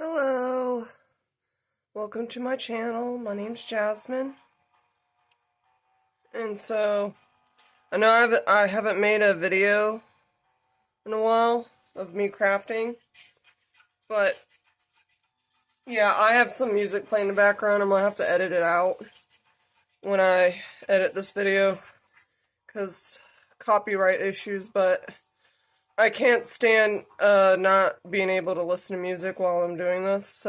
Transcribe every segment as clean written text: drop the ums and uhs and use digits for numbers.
Hello, welcome to my channel. My name's Jasmine, and I know I haven't made a video in a while of me crafting, but yeah, I have some music playing in the background. I'm gonna have to edit it out when I edit this video because copyright issues, but I can't stand not being able to listen to music while I'm doing this,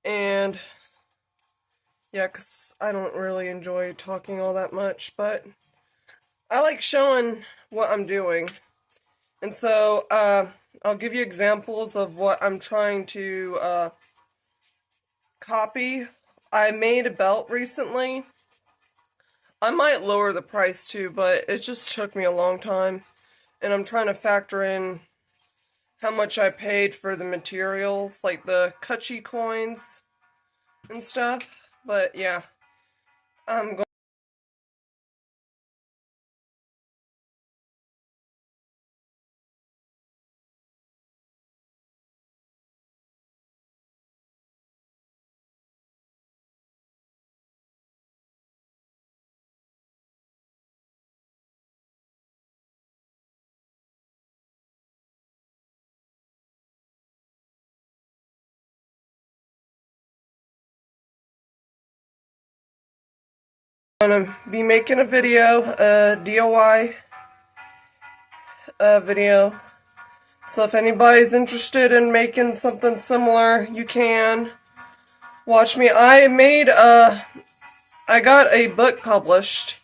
and yeah, because I don't really enjoy talking all that much, but I like showing what I'm doing. And I'll give you examples of what I'm trying to copy. I made a belt recently. I might lower the price too, but it just took me a long time. And I'm trying to factor in how much I paid for the materials, like the Kuchi coins and stuff. But yeah, I'm going to be making a video, a DIY video. So if anybody's interested in making something similar, you can watch me. I got a book published,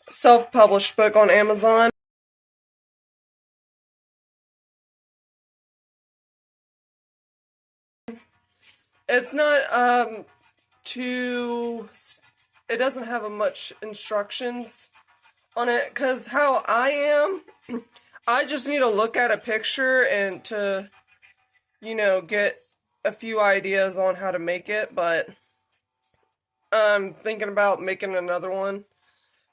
self-published book on Amazon. It's not too, it doesn't have a much instructions on it, because how I am, I just need to look at a picture and to, get a few ideas on how to make it, but I'm thinking about making another one.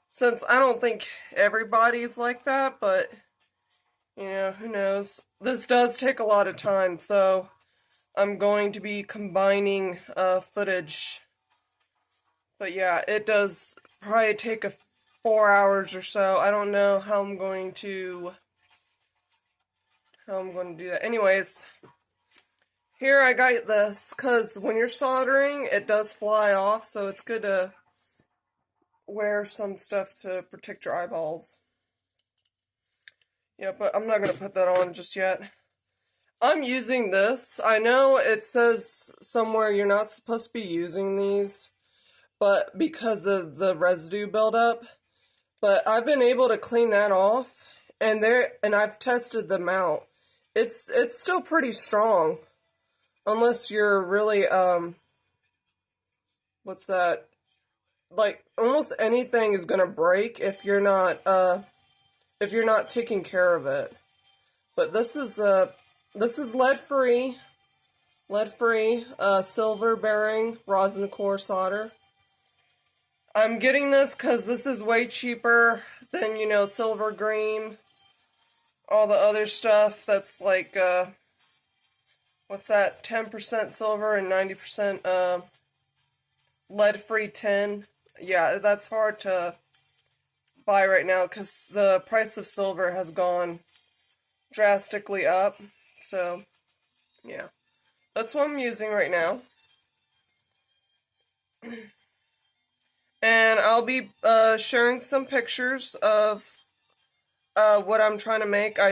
Since I don't think everybody's like that, but, who knows. This does take a lot of time, so I'm going to be combining footage. But yeah, it does probably take 4 hours or so. I don't know how I'm going to do that. Anyways, here I got this, because when you're soldering, it does fly off, so it's good to wear some stuff to protect your eyeballs. Yeah, but I'm not going to put that on just yet. I'm using this. I know it says somewhere you're not supposed to be using these, but because of the residue buildup. But I've been able to clean that off, and I've tested them out. It's still pretty strong, unless you're really what's that? Like almost anything is gonna break if you're not taking care of it. But this is lead free, silver bearing rosin core solder. I'm getting this because this is way cheaper than, silver green, all the other stuff that's like, what's that, 10% silver and 90% lead-free tin. Yeah, that's hard to buy right now because the price of silver has gone drastically up. So, yeah, that's what I'm using right now. And I'll be sharing some pictures of what I'm trying to make. I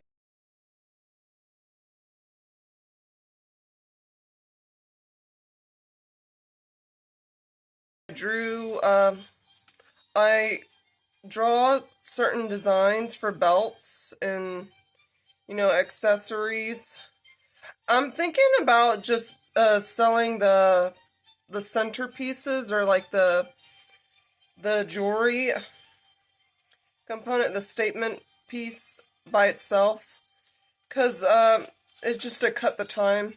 drew, I draw certain designs for belts and, accessories. I'm thinking about just selling the centerpieces, or like the jewelry component, the statement piece by itself, because it's just to cut the time.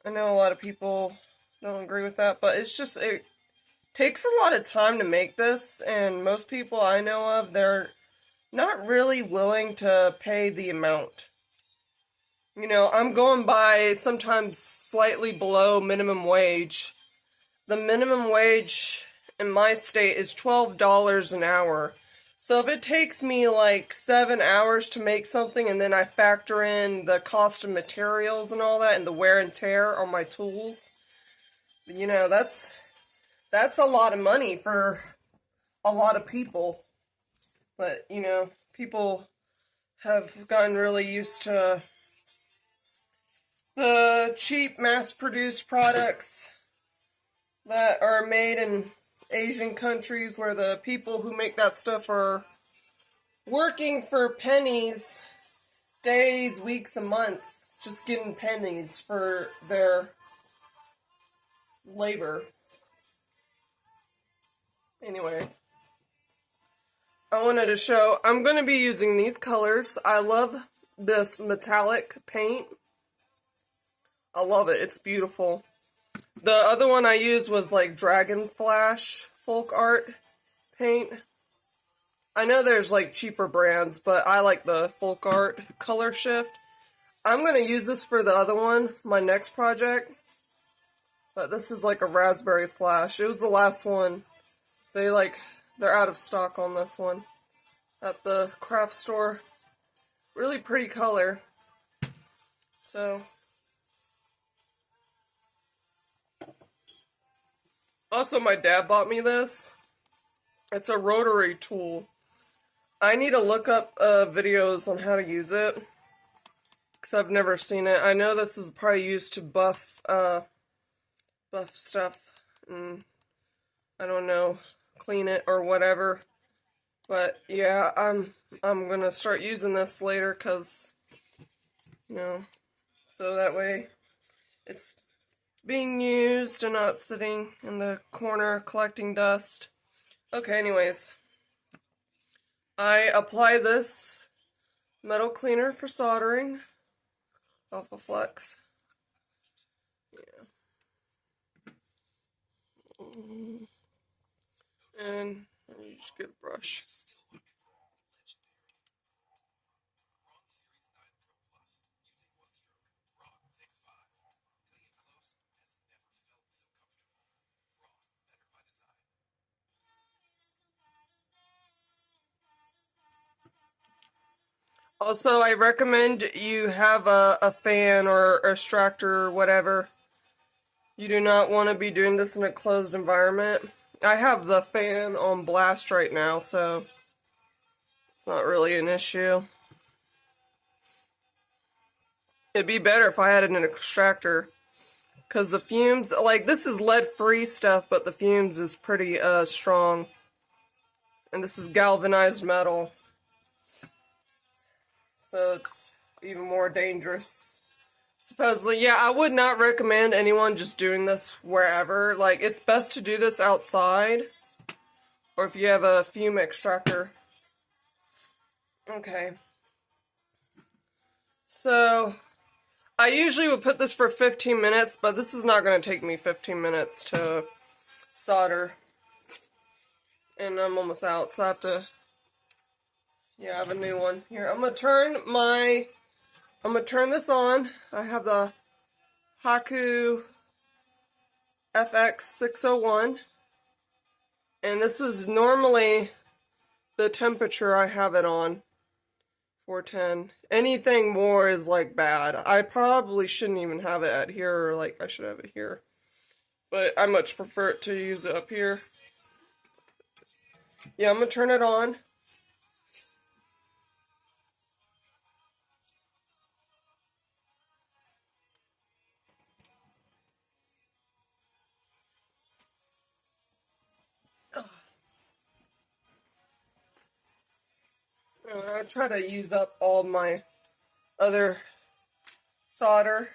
I know a lot of people don't agree with that, but it takes a lot of time to make this, and most people I know of, they're not really willing to pay the amount. You know, I'm going by sometimes slightly below minimum wage. The minimum wage in my state is $12 an hour. So if it takes me like 7 hours to make something and then I factor in the cost of materials and all that and the wear and tear on my tools, you know, that's a lot of money for a lot of people. But, you know, people have gotten really used to the cheap mass-produced products that are made in Asian countries where the people who make that stuff are working for pennies, days, weeks, and months, just getting pennies for their labor. Anyway, I wanted to show, I'm going to be using these colors. I love this metallic paint. I love it. It's beautiful. The other one I used was like Dragon Flash folk art paint. I know there's like cheaper brands, but I like the folk art color shift. I'm going to use this for the other one, my next project. But this is like a Raspberry Flash. It was the last one. They're out of stock on this one at the craft store. Really pretty color. So, also my dad bought me this. It's a rotary tool. I need to look up videos on how to use it, because I've never seen it. I know this is probably used to buff stuff, and I don't know, clean it or whatever. But yeah, I'm gonna start using this later, because, you know, so that way it's being used and not sitting in the corner collecting dust. Okay, anyways, I apply this metal cleaner for soldering, Alpha Flux. Yeah. And you just get a brush. Also, I recommend you have a fan or a extractor or whatever. You do not want to be doing this in a closed environment. I have the fan on blast right now, so it's not really an issue. It'd be better if I had an extractor, because the fumes, like, this is lead-free stuff, but the fumes is pretty strong. And this is galvanized metal, so it's even more dangerous. Supposedly, yeah, I would not recommend anyone just doing this wherever. Like, it's best to do this outside, or if you have a fume extractor. Okay. So, I usually would put this for 15 minutes, but this is not going to take me 15 minutes to solder. And I'm almost out, so I have to, yeah, I have a new one. Here, I'm going to turn this on. I have the Haku FX601. And this is normally the temperature I have it on. 410. Anything more is like bad. I probably shouldn't even have it at here, or like I should have it here. But I much prefer it to use it up here. Yeah, I'm gonna turn it on. I try to use up all my other solder.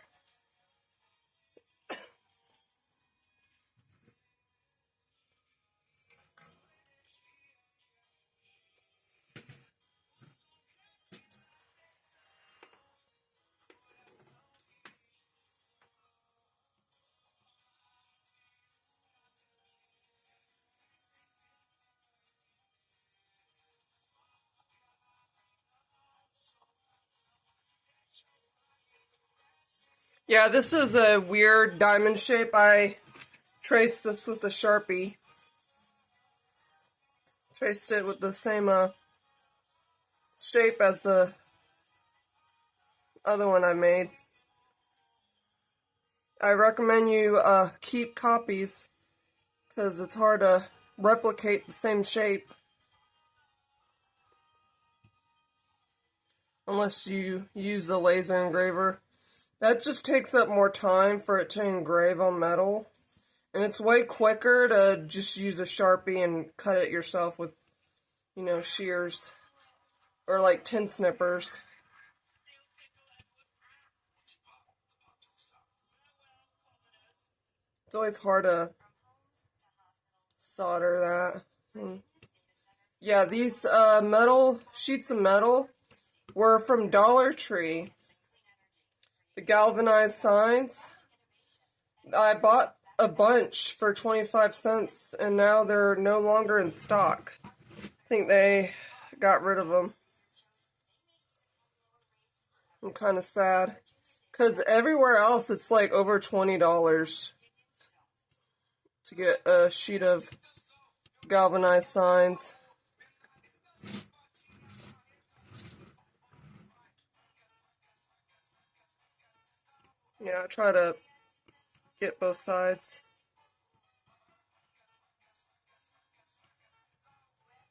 Yeah, this is a weird diamond shape. I traced this with a Sharpie. Traced it with the same shape as the other one I made. I recommend you keep copies because it's hard to replicate the same shape unless you use a laser engraver. That just takes up more time for it to engrave on metal. And it's way quicker to just use a Sharpie and cut it yourself with, shears or like tin snippers. It's always hard to solder that. Yeah, these metal sheets of metal were from Dollar Tree. The galvanized signs. I bought a bunch for 25 cents and now they're no longer in stock. I think they got rid of them. I'm kind of sad. Because everywhere else it's like over $20 to get a sheet of galvanized signs. Yeah, I try to get both sides.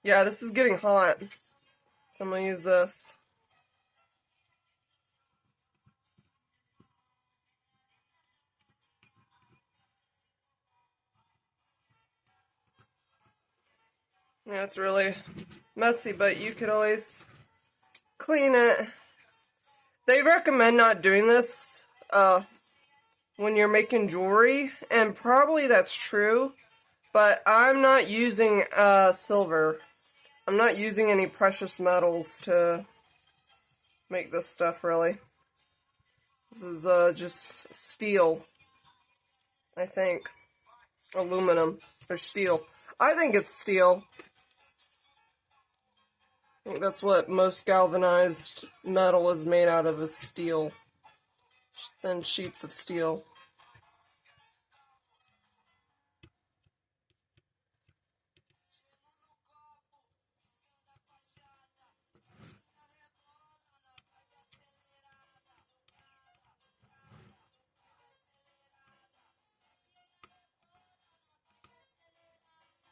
Yeah, this is getting hot. So I'm going to use this. Yeah, it's really messy, but you could always clean it. They recommend not doing this when you're making jewelry, and probably that's true, but I'm not using silver. I'm not using any precious metals to make this stuff, really. This is just steel, I think. Aluminum or steel. I think it's steel. I think that's what most galvanized metal is made out of, is steel. Thin sheets of steel.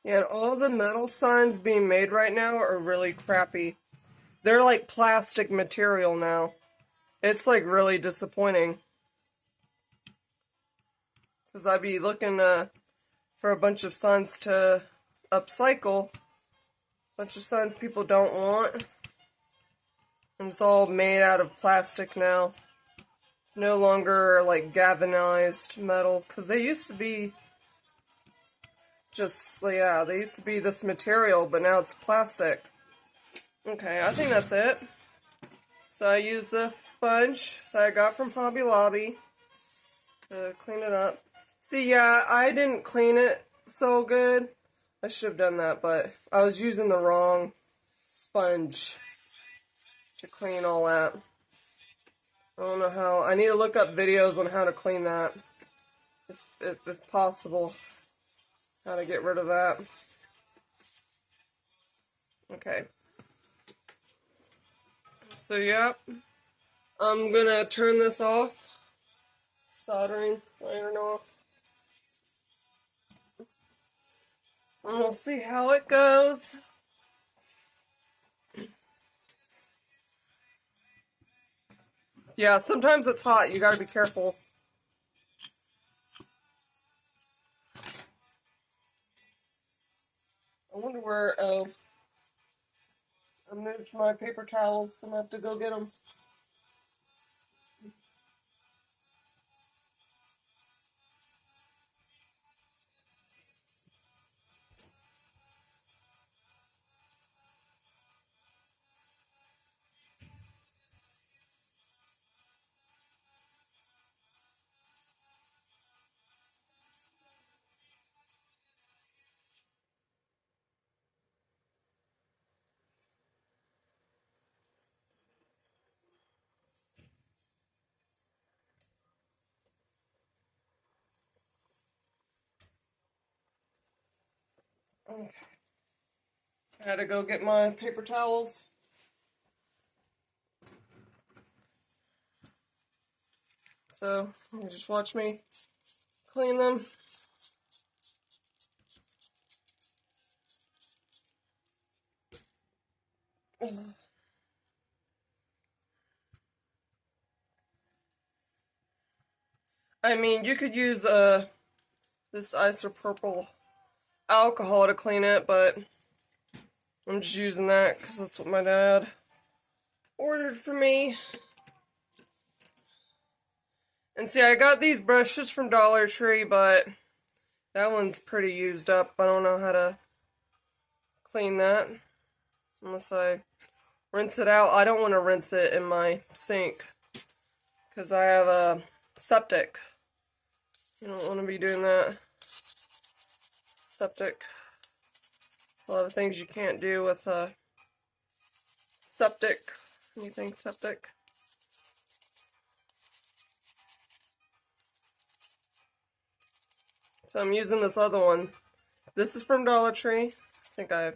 Yeah, and all the metal signs being made right now are really crappy. They're like plastic material now. It's like really disappointing. Because I'd be looking for a bunch of signs to upcycle. A bunch of signs people don't want. And it's all made out of plastic now. It's no longer like galvanized metal. Because they used to be just, yeah, they used to be this material, but now it's plastic. Okay, I think that's it. So I use this sponge that I got from Hobby Lobby to clean it up. See, yeah, I didn't clean it so good. I should have done that, but I was using the wrong sponge to clean all that. I don't know how. I need to look up videos on how to clean that, if possible. How to get rid of that. Okay. So, yep. I'm gonna turn this off. Soldering iron off. And we'll see how it goes. Yeah, sometimes it's hot. You gotta be careful. I wonder where, I moved my paper towels, so I'm gonna have to go get them. Okay. I had to go get my paper towels. So, you just watch me clean them. I mean, you could use this isopropyl alcohol to clean it, but I'm just using that because that's what my dad ordered for me. And see, I got these brushes from Dollar Tree, but that one's pretty used up. I don't know how to clean that unless I rinse it out. I don't want to rinse it in my sink because I have a septic. You don't want to be doing that. Septic. A lot of things you can't do with a septic. Anything septic. So I'm using this other one. This is from Dollar Tree. I think I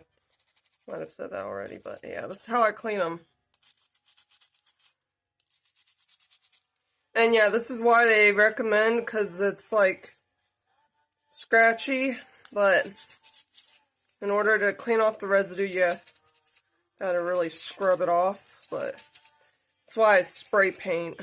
might have said that already, but yeah, that's how I clean them. And yeah, this is why they recommend, because it's like scratchy, but in order to clean off the residue, you gotta really scrub it off, but that's why I spray paint.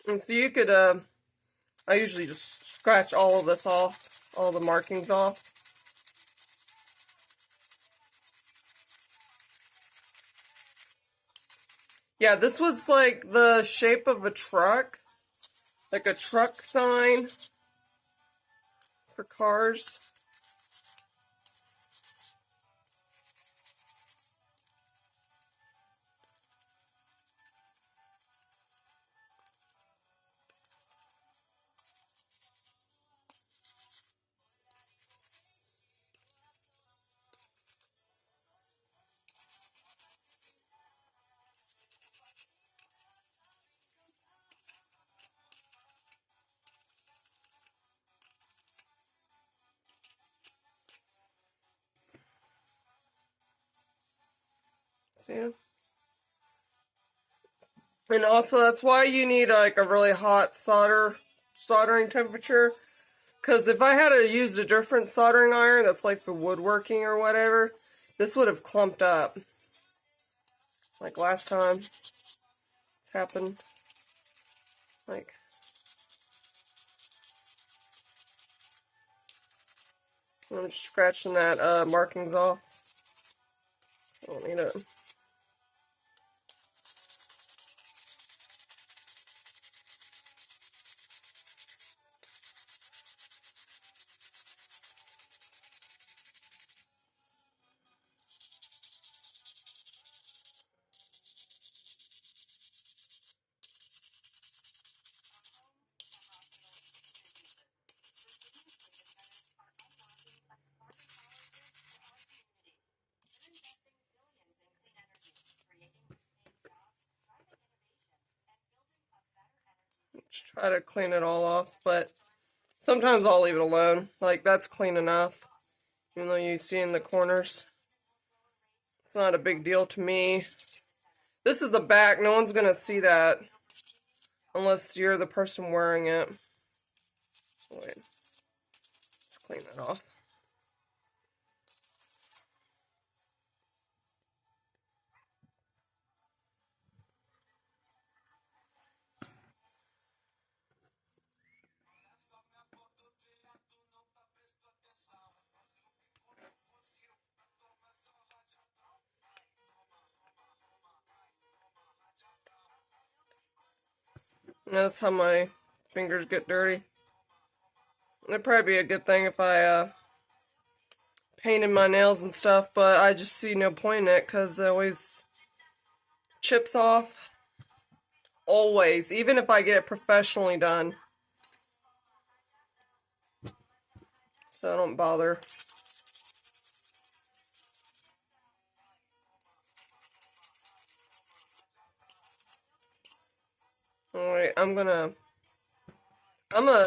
And so you could, I usually just scratch all of this off, all the markings off. Yeah, this was like the shape of a truck, like a truck sign for cars. Yeah. And also, that's why you need like a really hot soldering temperature. Because if I had to use a different soldering iron that's like for woodworking or whatever, this would have clumped up. Like last time it's happened. Like, I'm just scratching that markings off. I don't need it. Just try to clean it all off, but sometimes I'll leave it alone. Like, that's clean enough. Even though you see in the corners. It's not a big deal to me. This is the back. No one's gonna see that unless you're the person wearing it. Wait, let's clean that off. That's how my fingers get dirty. It'd probably be a good thing if I painted my nails and stuff, but I just see no point in it because it always chips off. always, even if I get it professionally done. So I don't bother. Alright, I'm gonna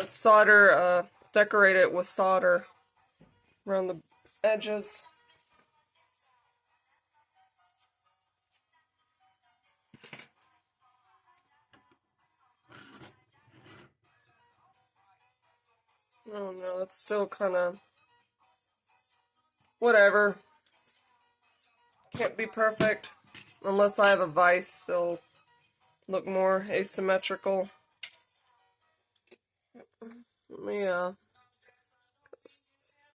solder, decorate it with solder around the edges. Oh no, that's still kind of whatever. Can't be perfect unless I have a vise. It'll look more asymmetrical. Let me